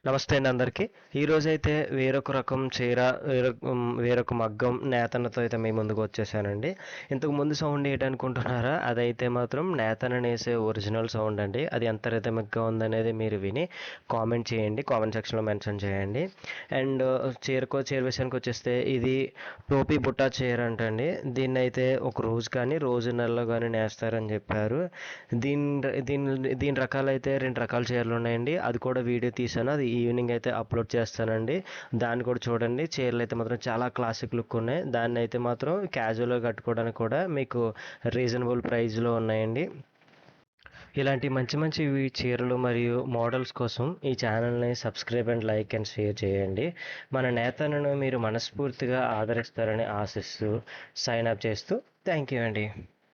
నమస్తే అండి అందరికీ. ఈరోజైతే వేరొక రకం చీర, వేరొక మగ్గం నేతన్నతో అయితే మీ ముందుకు వచ్చేసానండి. ఇంతకు ముందు సౌండ్ ఏంటనుకుంటున్నారా? అదైతే మాత్రం నేతన్న నేసే ఒరిజినల్ సౌండ్ అండి. అది ఎంత రిథమిక్‌గా ఉందనేది మీరు విని కామెంట్ చేయండి. కామెంట్ సెక్షన్‌లో మెన్షన్ చేయండి. అండ్ చీర విషయానికొచ్చేస్తే ఇది టోపీ బుట్టా చీర అంటండి. దీన్నైతే ఒక రోజు కానీ, రోజున్నరలో గానీ నేస్తారని చెప్పారు. దీని దీని దీని రకాలైతే 2 రకాల చీరలున్నాయండి. అది కూడా వీడియో తీశాను. అది ఈవినింగ్ అయితే అప్లోడ్ చేస్తానండి. దాన్ని కూడా చూడండి. చీరలైతే మాత్రం చాలా క్లాసిక్ లుక్ ఉన్నాయి. దాన్నైతే మాత్రం క్యాజువల్‌గా కట్టుకోవడానికి కూడా మీకు రీజనబుల్ ప్రైస్‌లో ఉన్నాయండి. ఇలాంటి మంచి మంచి చీరలు మరియు మోడల్స్ కోసం ఈ ఛానల్ని subscribe and like and share చేయండి. మన నేతలను మీరు మనస్ఫూర్తిగా ఆదరిస్తారని ఆశిస్తూ సైన్ అప్ చేస్తూ థ్యాంక్ యూ అండి.